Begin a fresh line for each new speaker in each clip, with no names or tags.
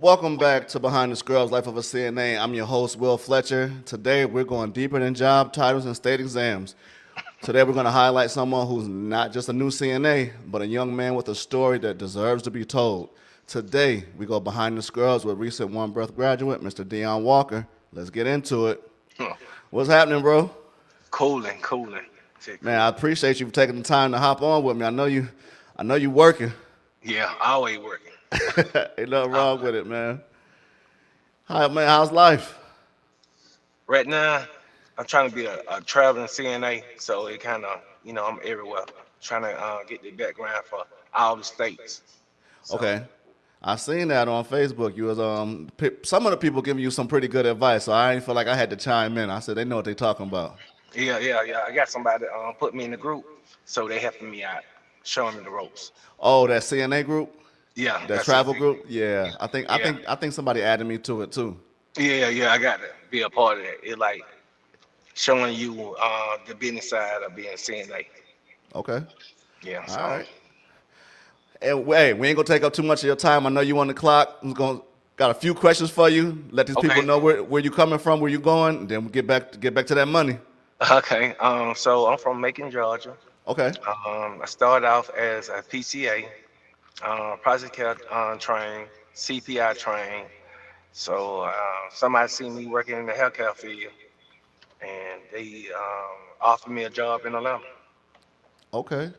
Welcome back to Behind the Scrubs, Life of a CNA. I'm your host, Will Fletcher. Today, we're going deeper than job titles and state exams. Today, we're going to highlight someone who's not just a new CNA, but a young man with a story that deserves to be told. Today, we go behind the scrubs with recent one breath graduate, Mr. Deon Walker. Let's get into it.
Huh.
What's happening, bro?
Cooling. Say
Man,
cooling.
I appreciate you for taking the time to hop on with me. I know you working.
Yeah, always working.
Ain't nothing
Uh,
wrong with it, man. Hi, man. How's life?
right now, I'm trying to be a traveling CNA, so it kind of, I'm everywhere. Trying to get the background for all the states. So,
Okay. I seen that on Facebook. You was some of the people giving you some pretty good advice, so I didn't feel like I had to chime in. I said they know what they talking about.
yeah. I got somebody put me in the group, so they helping me out, showing me the ropes.
Oh, that CNA group,
Yeah,
that
that's it.
travel group. Yeah,
Yeah,
I think somebody added me to it too.
yeah. I got to be a part of that. It like showing you the business side of being CNA.
Okay.
Yeah,
All
so
right. And hey, we ain't gonna take up too much of your time. I know you on the clock. I'm gonna got a few questions for you. Let these people
okay.
know where you coming from, where you going, and then we get back to that money.
Okay. So I'm from Macon, Georgia.
Okay.
I started off as a PCA, project care trained, CPI trained. So somebody seen me working in the healthcare field, and they offered me a job in Atlanta.
Okay.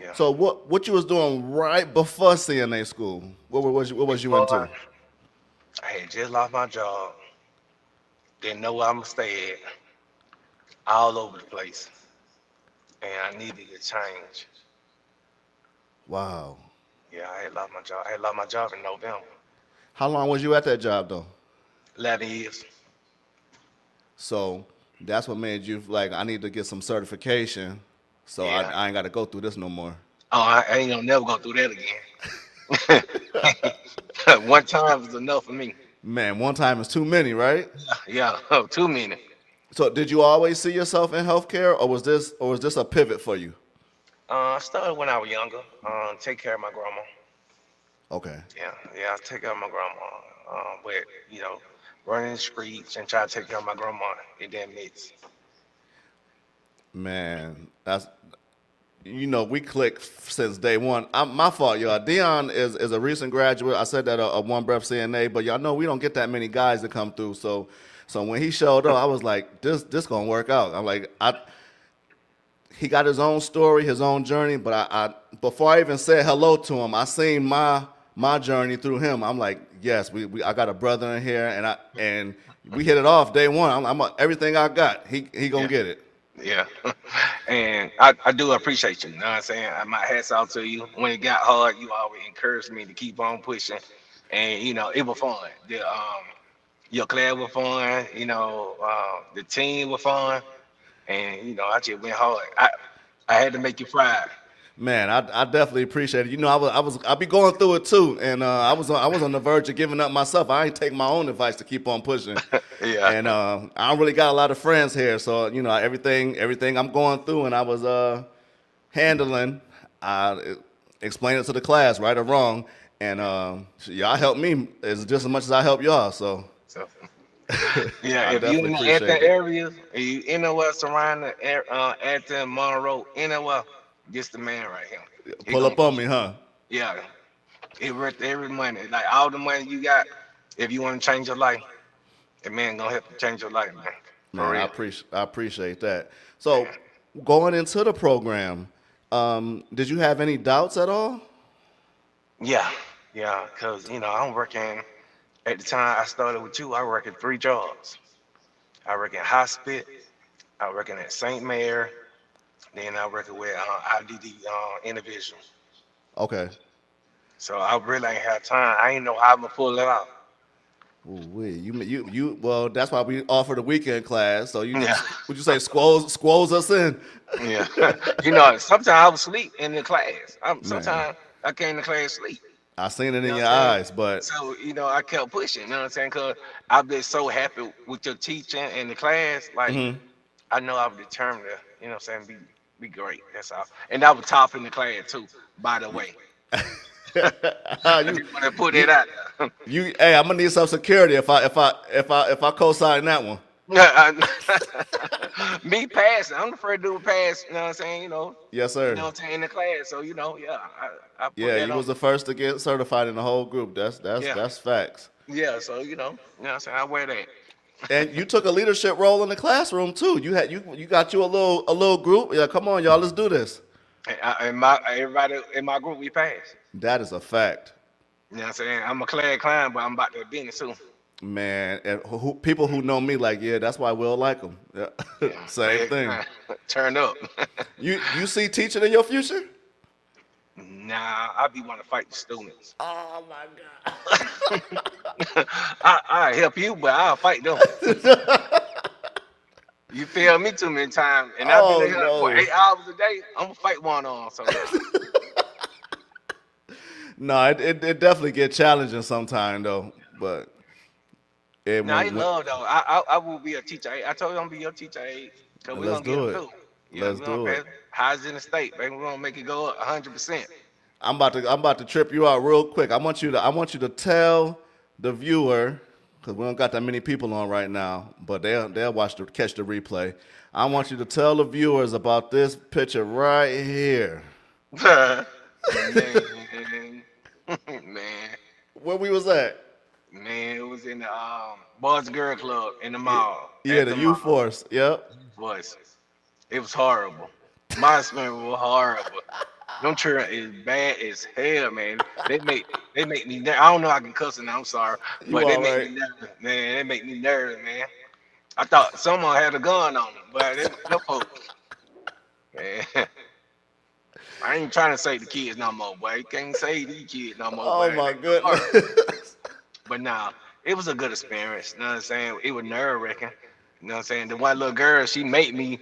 Yeah.
So what you was doing right before CNA school? What was you
Before
into?
I had just lost my job, didn't know where I'm gonna stay at, all over the place, and I needed a change.
Wow.
Yeah, I had lost my job. I had lost my job in November.
How long was you at that job though?
11 years.
So that's what made you like I need to get some certification, so
Yeah.
I ain't got to go through this no more.
Oh, I ain't gonna never go through that again. One time was enough for me.
Man, one time is too many, right?
Yeah, too many.
So did you always see yourself in healthcare, or was this a pivot for you?
I started when I was younger. Take care of my grandma.
Okay.
Yeah, I take care of my grandma. But you know, running the streets and try to take care of my grandma, it didn't mix.
Man, that's we clicked since day one. My fault, y'all. Dion is a recent graduate. I said that a one breath CNA, but y'all know we don't get that many guys that come through. So when he showed up, I was like, this gonna work out. I'm like, he got his own story, his own journey. But I before I even said hello to him, I seen my journey through him. I'm like, yes, I got a brother in here, and we hit it off day one. Everything I got, he gonna
Yeah,
get it.
yeah. And I do appreciate you. You know what I'm saying? My hats off to you. When it got hard, you always encouraged me to keep on pushing. And it was fun. Your class was fun. The team was fun. And I just went hard. I had to make you proud.
Man, I definitely appreciate it. I be going through it too, and I was on the verge of giving up myself. I ain't take my own advice to keep on pushing,
Yeah,
and I don't really got a lot of friends here, so everything I'm going through, and I was handling, I explain it to the class, right or wrong, and y'all help me as just as much as I help y'all. So
so yeah.
I
If you
definitely
in the Athens
appreciate it.
area, if you anywhere surrounding Athens, Monroe, anywhere, this the man right here. He
Pull
gonna
up on
push
me,
you.
huh?
Yeah, it worth every money. Like all the money you got, if you want to change your life, the man gonna help you change your life, man. For
Man,
real.
I appreciate that. So,
Yeah.
going into the program, did you have any doubts at all?
Yeah, yeah. Cause I'm working. At the time I started with you, I worked at 3 jobs. I work in hospice. I working at St. Mary. Then I working with IDD individual.
Okay.
So I really ain't have time. I ain't know how I'm gonna pull it out.
Ooh, wee. You. Well, that's why we offer the weekend class. So
Yeah,
would you say squoze us in?
yeah. Sometimes I would sleep in the class.
Man,
Sometimes I came to class sleep.
I seen it
You
in
know
your
what I'm saying?
eyes, but
So I kept pushing. You know what I'm saying? Cause I've been so happy with your teaching in the class. Like I know I was determined to. You know what I'm saying? Be great. That's all. And I was top in the class too. By the way. I
you,
just want to put
you,
that out
Hey, I'm gonna need some security if I co-sign that one.
there. Me passing, I'm the first dude pass. You know what I'm saying?
Yes,
You
sir.
know what I'm saying in the class. So yeah, I put
Yeah,
that
you
on.
was the first to get certified in the whole group. That's
Yeah,
that's facts.
yeah. So you know what I'm saying. I wear that.
And you took a leadership role in the classroom too. You got you a little group. Yeah, come on, y'all, let's do this.
And my everybody in my group we pass.
That is a fact,
You know what I'm saying? I'm a class clown, but I'm about to business soon.
man. And people who know me like, yeah, that's why we'll like them. Yeah.
Yeah,
Same
class
thing.
clown. Turn up.
You see teaching in your future?
Nah, I be want to fight the students.
Oh my
I help you, but I'll fight them.
God.
You fail me too many times, and I've been
Oh
in here for
no.
8 hours a day. I'm gonna fight one on. So yeah,
No, it definitely get challenging sometime though. But it
now I
when
love though. I will be a teacher. I told you I'm gonna be your teacher, cause we're
let's
gonna get
do
them
it.
too. Yeah,
Let's
we're gonna
do
pass
it.
highest in the state, baby. We're gonna make it go up 100%.
I'm about to trip you out real quick. I want you to tell the viewer because we don't got that many people on right now, but they'll catch the replay. I want you to tell the viewers about this picture right here.
Man, man,
Where we was at?
man, it was in the Boys and Girl Club in the
Yeah,
mall.
yeah,
At
the
the
U
mall.
Force. Yep.
Was it was horrible. My experience was horrible. Them children is bad as hell, man. They make I don't know I can cuss and I'm sorry,
You
but they
all
make
right?
me nervous, man. They make me nervous, man. I thought someone had a gun on them, but them folks, man. I ain't trying to say the kids no more, boy. You can't say these kids no more,
Oh
boy.
my
They horrible.
goodness.
But now it was a good experience. You know what I'm saying? It was nerve wracking. You know what I'm saying? The one little girl, she made me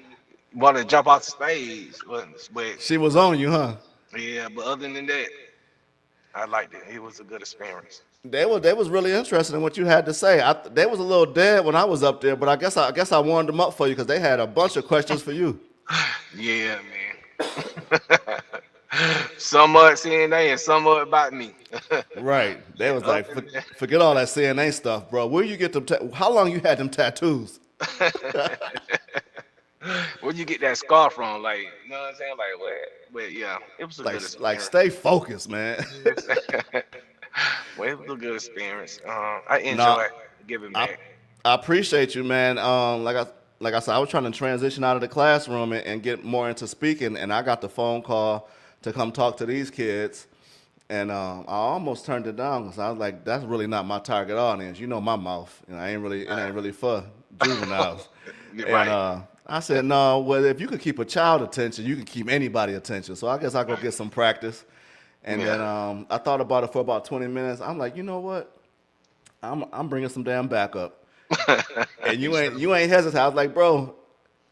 want to jump off the stage. But
She was on you, huh?
yeah, but other than that, I liked it. It was a good experience.
They was really interested in what you had to say. They was a little dead when I was up there, but I guess I warmed them up for you because they had a bunch of questions for you.
Yeah, man. Some of it CNA and some of it about me.
Right. They was
Other
like,
than
forget all that CNA stuff, bro. Where you get them? How long you had them tattoos?
that. Where'd you get that scar from? Like, you know what I'm saying? Like, what? But yeah, it was a
Like,
good
like,
experience.
stay focused, man.
Well, it was a good experience. I
No,
enjoy giving
I
back.
I appreciate you, man. Like I said, I was trying to transition out of the classroom and get more into speaking, and I got the phone call to come talk to these kids, and I almost turned it down because I was like, that's really not my target audience. You know my mouth. It ain't really for juveniles.
You're
And
right.
I said, no. Well, if you could keep a child attention, you can keep anybody attention. So I guess I'll go get some practice. And
Yeah.
then I thought about it for about 20 minutes. I'm like, you know what? I'm bringing some damn backup. And
You
you ain't hesitate. I was like, bro,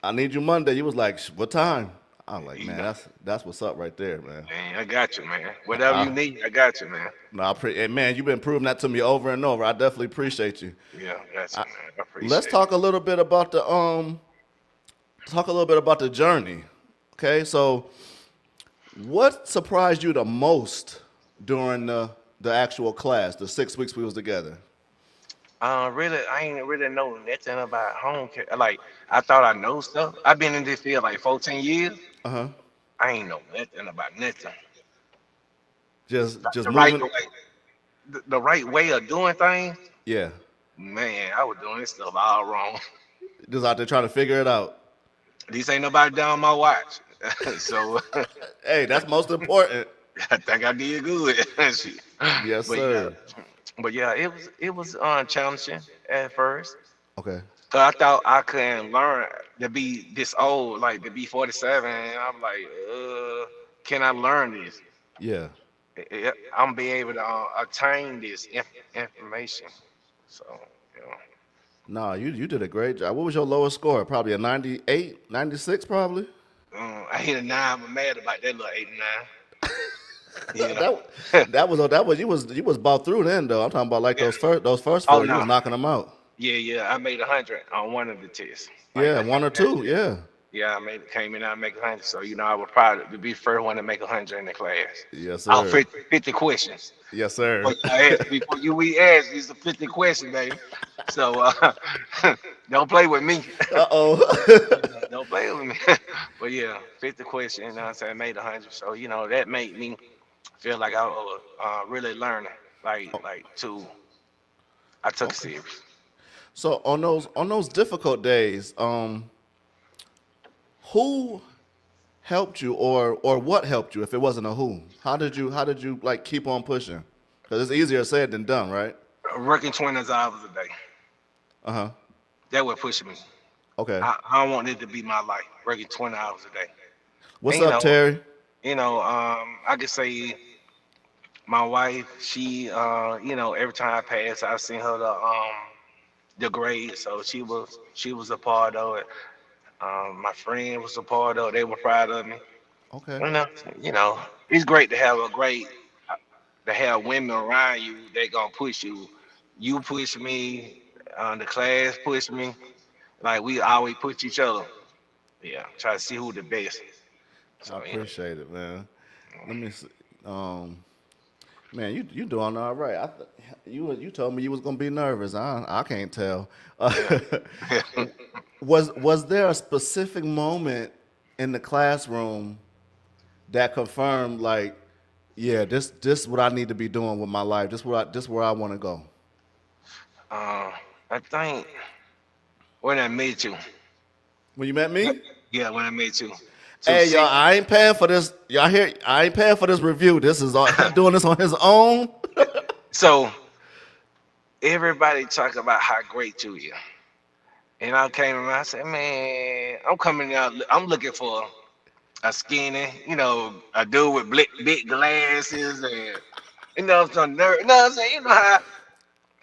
I need you Monday. You was like, What time?" I was like,
you
man,
know,
that's what's up right there, man.
man, I got you, man. Whatever you
I,
need, I got you, man.
no, and man, you've been proving that to me over and over. I definitely appreciate you.
Yeah, I got you,
I,
man. I
let's
appreciate it.
talk a little bit about the journey. Okay, so what surprised you the most during the actual class, the 6 weeks we was together?
Really, I ain't really know nothing about home care. Like, I thought I know stuff. I've been in this field like 14 years.
Uh huh.
I ain't know nothing about nothing.
Just
Like
just
the right
moving.
way, the right way of doing things.
Yeah.
Man, I was doing this stuff all wrong.
Just out there trying to figure it out.
This ain't nobody down my watch. So
Hey, that's most important.
I think I did good. Shit.
Yes,
But yeah,
sir.
it was challenging at first.
Okay.
Cause I thought I couldn't learn to be this old, like to be 47. And I'm like, can I learn this?
Yeah.
I'm be able to attain this information. So, you know,
No, you did a great job. What was your lowest score? Probably a 98, 96, probably.
I hit a nine. I'm mad about that little 89. Yeah,
that that was you was about through then though. I'm talking about like
yeah.
those first
Oh
four. You was
no,
knocking them out.
yeah, yeah. I made 100 on one of the tests. Like
Yeah,
I
one or
got that
two.
test.
Yeah.
Yeah, I made came in and make 100. So I was proud to be first one to make 100 in the class.
Yes,
Out
sir.
50 questions.
Yes, sir.
Before we ask, these are 50 questions, baby. So don't play with me.
Uh-oh.
Don't play with me. But yeah, 50 questions. You know what I'm saying? I made 100. So that made me feel like I was really learning. I took it
Okay.
serious.
So on those difficult days, who helped you, or what helped you if it wasn't a who? How did you like keep on pushing? Because it's easier said than done, right?
Working 20 hours a day.
Uh-huh.
That would push me.
Okay.
I don't want it to be my life, working 20 hours a day. And
What's up, Terry?
I could say my wife, she, every time I pass, I've seen her the grade, so she was a part of it. My friend was a part of it. They were proud of me.
Okay.
You know, you know, it's great to have a great to have women around you that gonna push you. You push me, the class push me. Like we always push each other. Yeah, try to see who the best.
I
So
appreciate it, man. Let me see. Man, you doing all right. You told me you was gonna be nervous. I can't tell.
yeah.
Was there a specific moment in the classroom that confirmed, like, yeah, this what I need to be doing with my life. This where I want to go.
uh, I think when I met you,
When you met me,
yeah, when I met you, to
hey y'all,
see.
I ain't paying for this. Y'all hear? I ain't paying for this review. This is all he doing this on his own.
So everybody talk about how great you are, and I came around. I said, man, I'm coming out. I'm looking for a skinny, a dude with big glasses and some nerd. You know what I'm saying? You know how,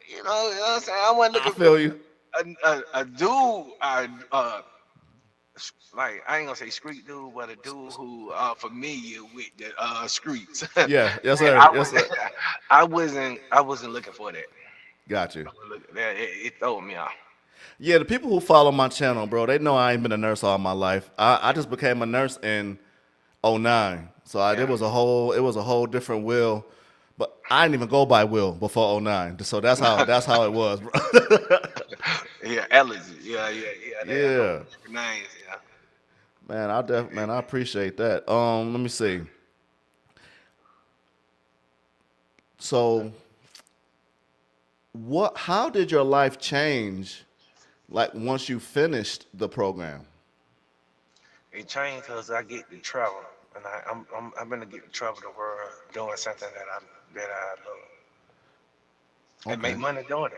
you know what I'm saying? I wasn't
I
looking for
feel you.
a dude, like I ain't gonna say street dude, but a dude who familiar with the streets. And
Yeah, yes sir,
I
yes
was,
sir.
I wasn't looking for that.
Got you.
It threw me off.
Yeah, the people who follow my channel, bro, they know I ain't been a nurse all my life. I just became a nurse in '09, so
Yeah,
it was a whole different will. But I didn't even go by will before '09, so that's how it was, bro.
yeah, allergy. Yeah, yeah, yeah. They had those
Yeah,
different names. Yeah.
man, I appreciate that. Let me see. So, how did your life change, like once you finished the program?
It changed because I get to travel, and I'm gonna get to travel the world doing something that I love and make
Okay.
money doing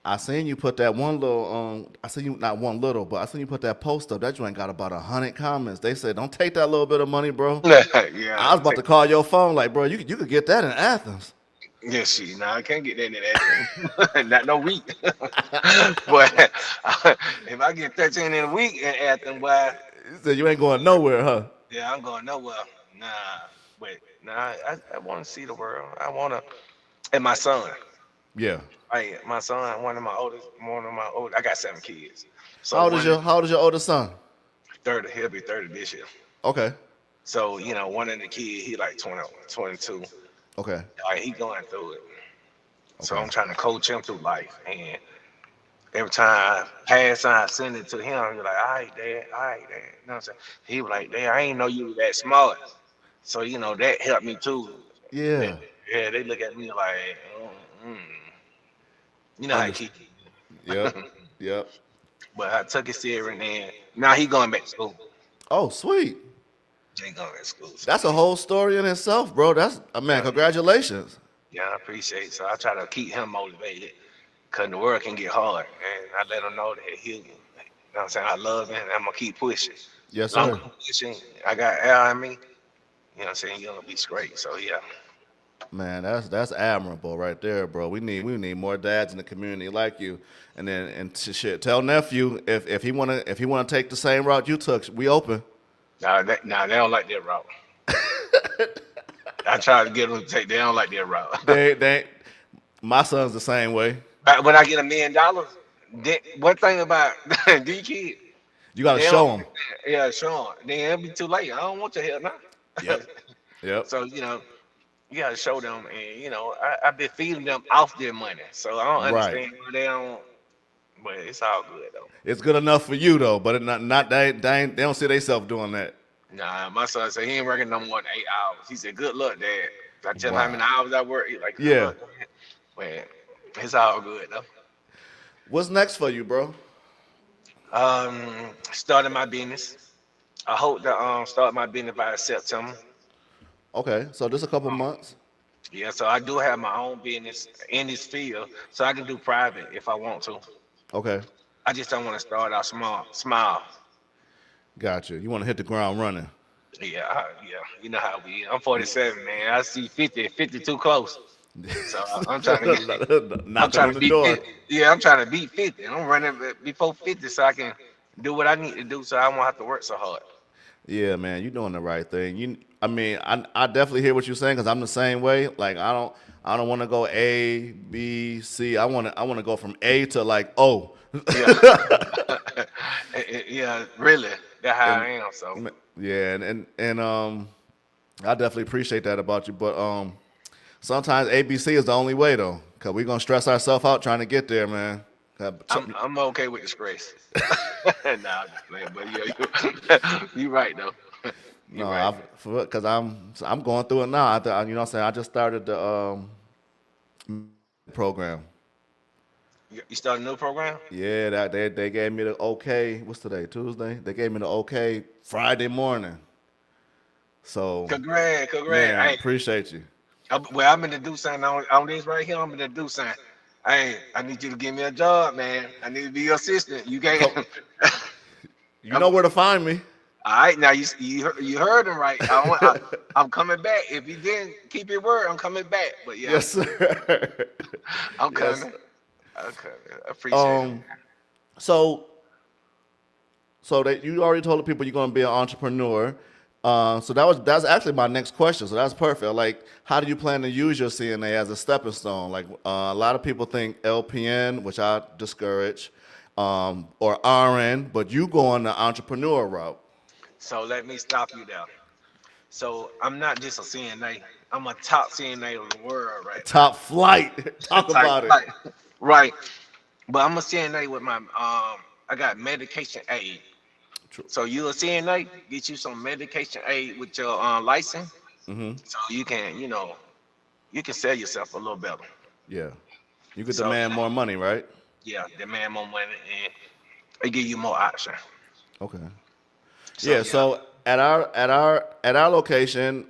I seen you put that one little I seen you, not one little, but I seen you put that post up. That joint got about 100 comments. They said, "Don't take that little bit of money, bro."
it. Yeah,
I was about to call your phone, like, bro, you could get that in Athens.
yeah, see, now I can't get that in that. Not no week. But if I get 13 in a week in Athens, boy,
He said you ain't going nowhere, huh?
yeah, I'm going nowhere. Nah, but nah, I want to see the world. I want to, and my son.
Yeah.
My son, one of my old. I got 7 kids. So
How old is
one
your How old is your oldest son?
30, he'll be 30 this year.
Okay.
So one of the kids, he like 20, 22.
Okay.
Like he going through it. So
Okay.
I'm trying to coach him through life. And every time I pass on, I send it to him. You're like, all right, dad, all right, dad. You know what I'm saying? He was like, dad, I ain't know you was that smart. So that helped me too. They,
Yeah.
yeah, they look at me like, mm. You know how
Under.
kids.
Yep. Yep.
But I took it serious, and then now he going back to school.
Oh, sweet.
He going back to school. So
That's a whole story in itself, bro. Man,
yeah,
congratulations.
yeah, I appreciate it. So I try to keep him motivated because the world can get hard. And I let him know that he, you know what I'm saying, I love him and I'm going to keep pushing.
Yes,
As long as
sir.
I'm pushing, I got air in me, you know what I'm saying, you're going to be straight. So yeah.
Man, that's admirable right there, bro. We need more dads in the community like you. And tell nephew if he wanna take the same route you took, we open.
Now they don't like that route. I try to get them to take, they don't like that route.
They my son's the same way.
But when I get $1 million, one thing about these kids,
You got to
They don't.
show them.
Yeah, sure. Then it'll be too late. I don't want your help now.
Yep. Yep.
So you gotta show them, and I've been feeding them off their money, so I don't
Right.
understand why they don't. But it's all good though.
It's good enough for you though, but it not they don't see themselves doing that.
Nah, my son said he ain't working no more than 8 hours. He said, "Good luck, Dad." I tell him how many
Wow.
hours I work. He like, "Good
Yeah.
luck, Dad." But it's all good though.
What's next for you, bro?
Starting my business. I hope to start my business by September.
Okay, so just a couple
Um,
months.
yeah, so I do have my own business in this field, so I can do private if I want to.
Okay,
I just don't want to start out small.
gotcha. You want to hit the ground running.
Yeah, yeah. You know how we. I'm 47, man. I see 50, 50 too close. So I'm trying to get. I'm
Knocking
trying
on
to
the
beat
door.
50. Yeah, I'm trying to beat 50. I'm running before 50 so I can do what I need to do so I won't have to work so hard.
Yeah, man, you're doing the right thing. I mean, I definitely hear what you're saying because I'm the same way. Like, I don't want to go A, B, C. I want to go from A to like O.
Yeah, yeah, really. That's how I
and
am. So
yeah, and I definitely appreciate that about you. But sometimes ABC is the only way though, cause we're gonna stress ourselves out trying to get there, man.
I'm okay with disgrace. Nah, I'm just playing, but yeah, you right though. You
No,
right.
cause I'm going through it now. You know what I'm saying? I just started the program.
You start a new program?
Yeah, that they gave me the okay. What's today? Tuesday. They gave me the okay Friday morning. So,
Congrats, congrats.
man, appreciate you.
Well, I'm gonna do something on this right here. I'm gonna do something. Hey, I need you to give me a job, man. I need to be your assistant. You can't.
Co- You know where to find me.
All right, now you heard him right. I'm coming back. If you didn't keep your word, I'm coming back. But yeah,
Yes, sir.
I'm
Yes.
coming. I'm coming. I appreciate it.
Um. So that you already told the people you're going to be an entrepreneur. So that's actually my next question. So that's perfect. Like, how do you plan to use your CNA as a stepping stone? Like, a lot of people think LPN, which I discourage, or RN, but you go on the entrepreneur route.
So let me stop you there. So I'm not just a CNA. I'm a top CNA of the world right
Top flight.
now.
Talk
Type
about it.
like right. But I'm a CNA with my I got medication aid.
True.
So you a CNA, get you some medication aid with your license,
Hmm.
so you can you can sell yourself a little better.
Yeah. You could
So
demand more money, right?
yeah, demand more money and they give you more option.
Okay.
So
Yeah,
yeah,
so at our location,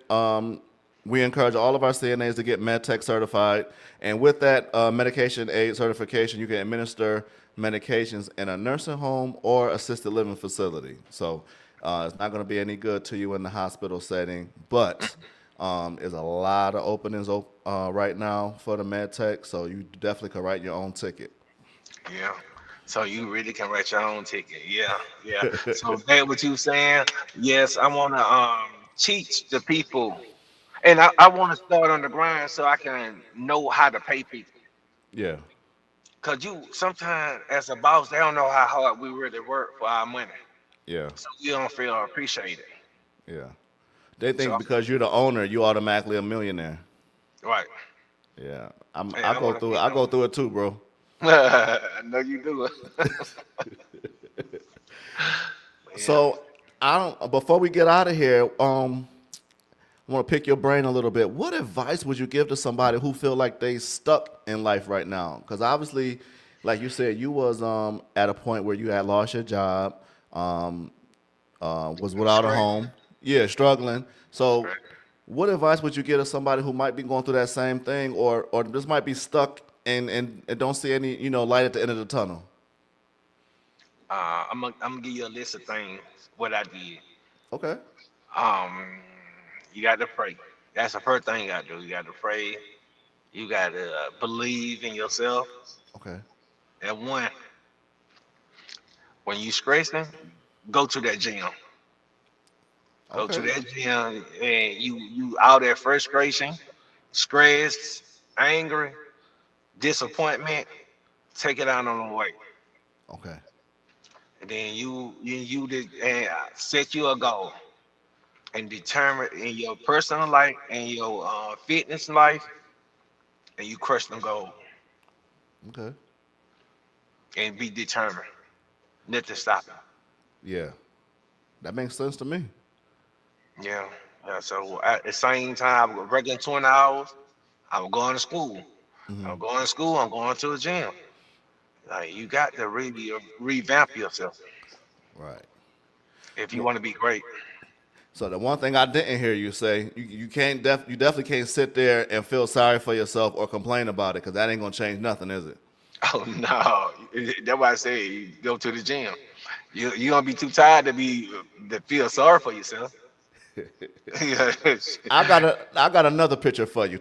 we encourage all of our CNAs to get MedTech certified, and with that medication aid certification, you can administer medications in a nursing home or assisted living facility. So it's not going to be any good to you in the hospital setting, but there's a lot of openings right now for the MedTech, so you definitely could write your own ticket.
yeah. So you really can write your own ticket. Yeah, yeah. So that what you saying? Yes, I want to teach the people, and I want to start on the grind so I can know how to pay people.
Yeah,
Cause you sometimes as a boss, they don't know how hard we really work for our money,
yeah,
so we don't feel appreciated.
yeah. They
So
think because you're the owner, you automatically a millionaire.
right,
Yeah,
and I want to
I
feel.
go through it too, bro.
I know you do. Yeah.
So I don't. Before we get out of here, I want to pick your brain a little bit. What advice would you give to somebody who feel like they stuck in life right now? Because obviously, like you said, you was at a point where you had lost your job, um, was without a
Straight.
home, yeah, struggling. So,
Straight.
what advice would you give to somebody who might be going through that same thing, or just might be stuck and don't see any light at the end of the tunnel?
I'm gonna give you a list of things what I did.
Okay.
Um, you got to pray. That's the first thing you got to do. You got to pray. You got to believe in yourself.
Okay.
And one, when you stressing, go to that gym. Go to
Okay.
that gym, and you out that frustration, stress, angry, disappointment. Take it out on the weight.
Okay.
and then and set you a goal and determine in your personal life and your fitness life, and you crush them goals
Okay.
and be determined. Nothing stopping.
Yeah, that makes sense to me.
Yeah. Yeah. So at the same time, regular 20 hours, I was going to school.
Hmm.
I'm going to school. I'm going to the gym. Like you got to really revamp yourself
Right.
if you
Well,
want to be great.
so the one thing I didn't hear you say, you definitely can't sit there and feel sorry for yourself or complain about it because that ain't gonna change nothing, is it?
Oh no, that's why I say you go to the gym. You gonna be too tired to feel sorry for yourself. Yeah,
I got another picture for you.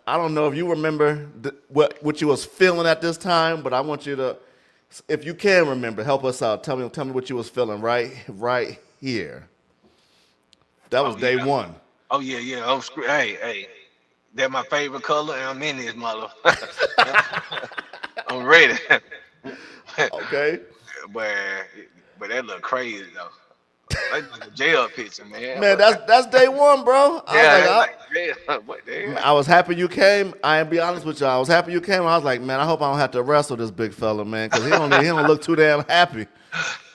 I don't know if you remember what you was feeling at this time, but I want you to, if you can remember, help us out. Tell me what you was feeling right here. That was
oh yeah.
day one.
Oh yeah, yeah. Hey, hey. That's my favorite color, and I'm in this mother. I'm ready.
Okay.
but but that look crazy though. That's like a jail picture, man.
Man, that's day one, bro. I was
Yeah,
like,
that's like jail. What the hell?
I was happy you came. I ain't be honest with you. I was happy you came. I was like, man, I hope I don't have to wrestle this big fella, man, because he don't look too damn happy.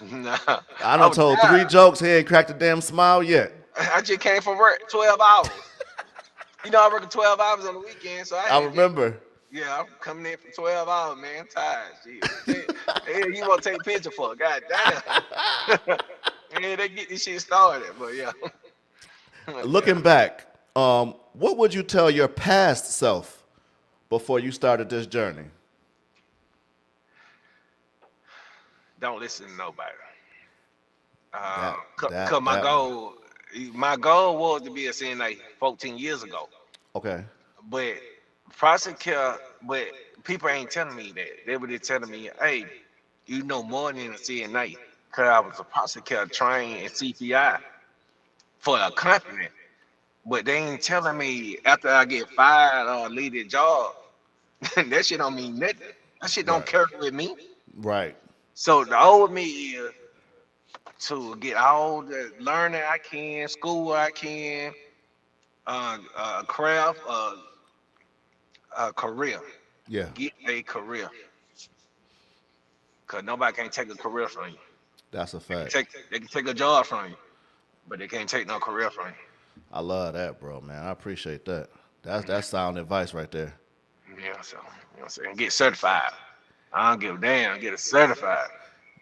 Nah,
I
I
done
was
told three
tired.
jokes. He ain't cracked a damn smile yet.
I just came from work 12 hours. You know, I work 12 hours on the weekend, so I
I
had just,
remember.
yeah, I'm coming in for 12 hours, man. I'm tired. Shit. Hey, you want to take a picture for? God damn. Yeah, they get this shit started, but yeah. Yeah.
Looking back, what would you tell your past self before you started this journey?
Don't listen to nobody.
That
Cause
that that one.
my goal was to be a CNA 14 years ago.
Okay.
But prosecutor, but people ain't telling me that. They were just telling me, hey, you know more than a CNA. Cause I was a prosecutor trained in CPI for a company. But they ain't telling me after I get fired or leave the job, that shit don't mean nothing. That shit don't
Right.
carry with me.
Right.
So the old me is to get all the learning I can, school I can, craft, a career.
Yeah.
Get a career, cause nobody can take a career from you.
That's a
They can
fact.
take a job from you, but they can't take no career from
I love that, bro, man. I appreciate that. That's sound advice right there.
you. Yeah, so you know what I'm saying. Get certified. I don't give a damn. Get it certified.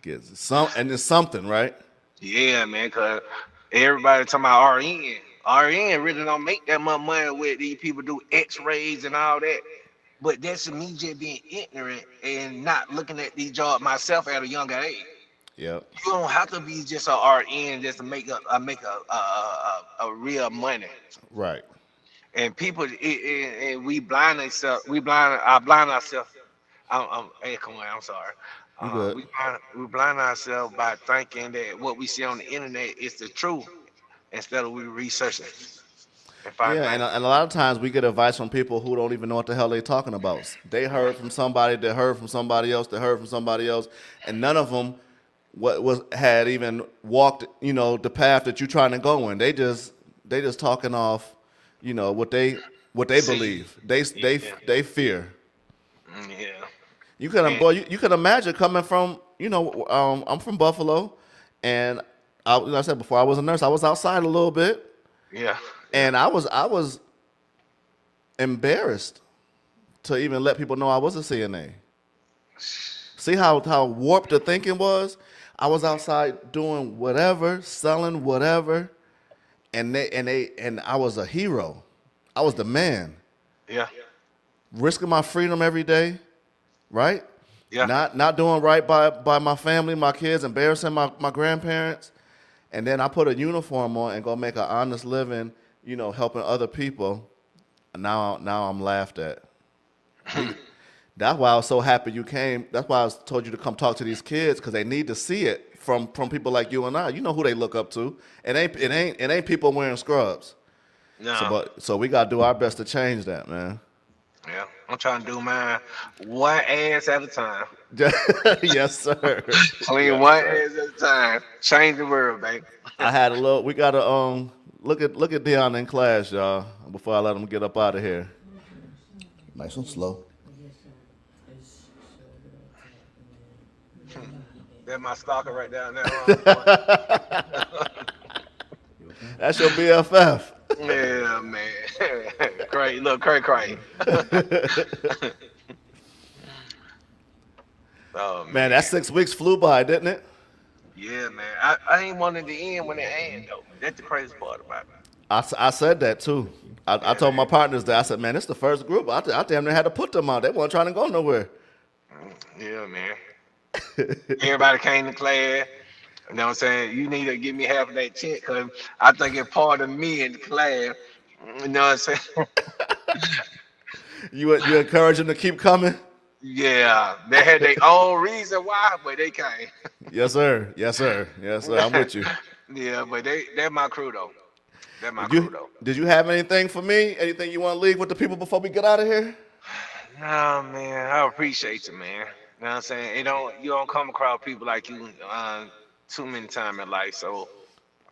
Gets some and it's something, right?
Yeah, man, cause everybody talking about RN. RN really don't make that much money with these people do X-rays and all that. But that's me just being ignorant and not looking at these jobs myself at a younger age.
Yep.
You don't have to be just a RN just to make a real money.
Right.
And people, and we blind ourselves. I blind ourselves. I'm echoing. I'm sorry.
You good.
We blind ourselves by thinking that what we see on the internet is the truth instead of we researching and find
Yeah,
things.
and a lot of times we get advice from people who don't even know what the hell they're talking about. They heard from somebody, they heard from somebody else, they heard from somebody else, and none of them had even walked, the path that you're trying to go in. They just talking off, what they
See,
believe. They they
yeah,
they fear.
yeah,
You can
and
boy, you can imagine coming from, I'm from Buffalo, and like I said before, I was a nurse. I was outside a little bit,
yeah, yeah,
and I was embarrassed to even let people know I was a CNA. See how warped the thinking was? I was outside doing whatever, selling whatever, and I was a hero. I was the man,
yeah,
risking my freedom every day, right?
yeah.
Not doing right by my family, my kids, embarrassing my grandparents, and then I put a uniform on and go make an honest living, helping other people. And now I'm laughed at. We That's why I was so happy you came. That's why I told you to come talk to these kids because they need to see it from people like you and I. You know who they look up to. It ain't people wearing scrubs. So
No,
but so we gotta do our best to change that, man.
yeah. I'm trying to do mine one ass at a time.
Yes, sir.
Clean
Yes,
one
sir.
ass at a time. Change the world, baby.
I had a little. We gotta look at Deon in class, y'all. Before I let him get up out of here. Nice and slow.
That's my stalker right down there. Boy.
That's your BFF.
Yeah, man. Cray, look, cray. Oh
Man, that
man.
6 weeks flew by, didn't it?
Yeah, man. I ain't wanted to end when it end though. That's the crazy part about it.
I said that too. I
Yeah,
told my
man.
partners that. I said, man, this is the first group. I damn near had to put them out. They weren't trying to go nowhere.
Yeah, man. Everybody came to class. You know what I'm saying? You need to give me half of that check because I think it's part of me in the class. You know what I'm saying?
You encourage them to keep coming?
Yeah, they had their own reason why, but they came.
Yes, sir. Yes, sir. Yes, sir. I'm with you.
Yeah, but they're my crew though. They're my crew
You
though.
did you have anything for me? Anything you want to leave with the people before we get out of here?
Nah, man, I appreciate you, man. You know what I'm saying? You don't come across people like you too many times in life, so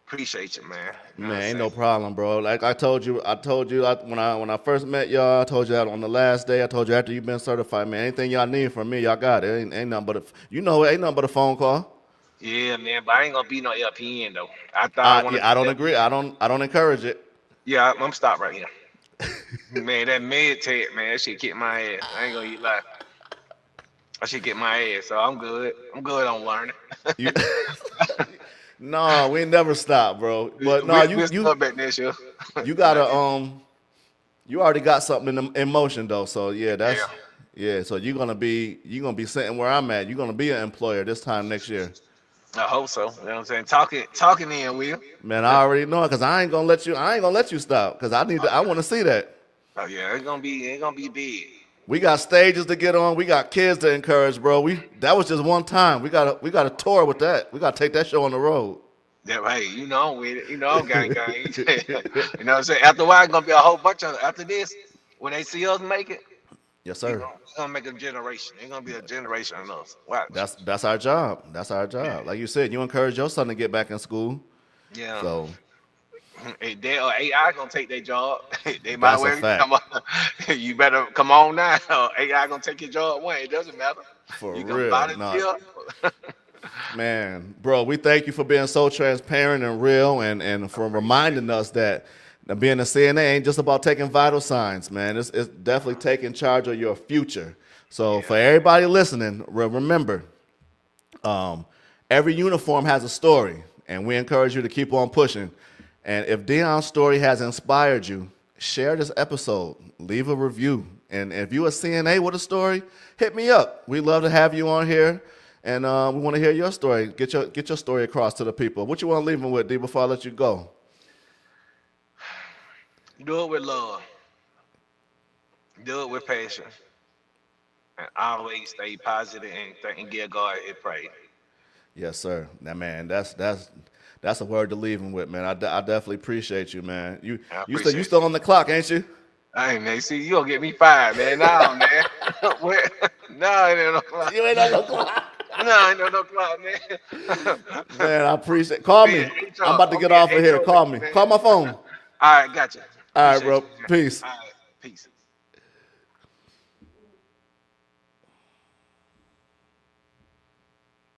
appreciate you, man. You know what I'm
Man, ain't
saying?
no problem, bro. Like I told you when I first met y'all. I told you that on the last day. I told you after you've been certified, man. Anything y'all need from me, y'all got it. Ain't nothing but ain't nothing but a phone call.
Yeah, man, but I ain't gonna be no LPN though. I thought I wanted
Yeah,
to
I
be
don't
that.
agree. I don't encourage it.
Yeah, I'm stop right here. Man, that med tech, man, that shit kick my ass. I ain't gonna eat lie. That shit kick my ass, so I'm good. I'm good on learning.
You No, we never stop, bro. But no,
We'll start back next year.
you
Nah,
gotta you already got something in motion though. So yeah,
yeah,
yeah. So you're gonna be sitting where I'm at. You're gonna be an employer this time next year.
I hope so. You know what I'm saying? Talking in, Will.
Man, I already know it because I ain't gonna let you. I ain't gonna let you stop because I want to see that.
Oh yeah, it's gonna be big.
We got stages to get on. We got kids to encourage, bro. That was just one time. We got a tour with that. We got to take that show on the road.
Yeah, hey, you know I'm with it. You know I'm gang. You know what I'm saying? After a while, it's gonna be a whole bunch of after this. When they see us make it,
Yes,
we
sir.
gonna, we gonna make a generation. It's gonna be a generation of us. Watch.
That's our job. That's our
Yeah.
job. Like you said, you encourage your son to get back in school.
Yeah.
So
Hey, they or AI gonna take their job. They might
that's a
well
fact.
come on. You better come on now. Or AI gonna take your job one. It doesn't matter.
For
You can
real. No,
volunteer.
man, bro, we thank you for being so transparent and real and for reminding us that being a CNA ain't just about taking vital signs, man. It's definitely taking charge of your future. So
Yeah.
for everybody listening, remember, every uniform has a story, and we encourage you to keep on pushing. And if Deon's story has inspired you, share this episode, leave a review. And if you're a CNA with a story, hit me up. We love to have you on here, and we want to hear your story. Get your story across to the people. What you want to leave them with, D, before I let you go?
Do it with love. Do it with passion. And always stay positive and give God a praise.
Yes, sir. Now, man, that's a word to leave them with, man. I definitely appreciate you, man. You
I
you still you
appreciate
still on the clock, ain't you?
I ain't man. See, you gonna get me fired, man. No, man. Where- no, it ain't no clock.
You ain't on the clock.
No, ain't no clock, man.
Man, I appreciate. Call
Be
me.
an
I'm
HR.
about to
I'm
get
be an
off of here.
HR
Call
with
me.
you, man.
Call my phone.
All right, gotcha.
All right,
Appreciate
bro.
you, man.
Peace.
All right, peace.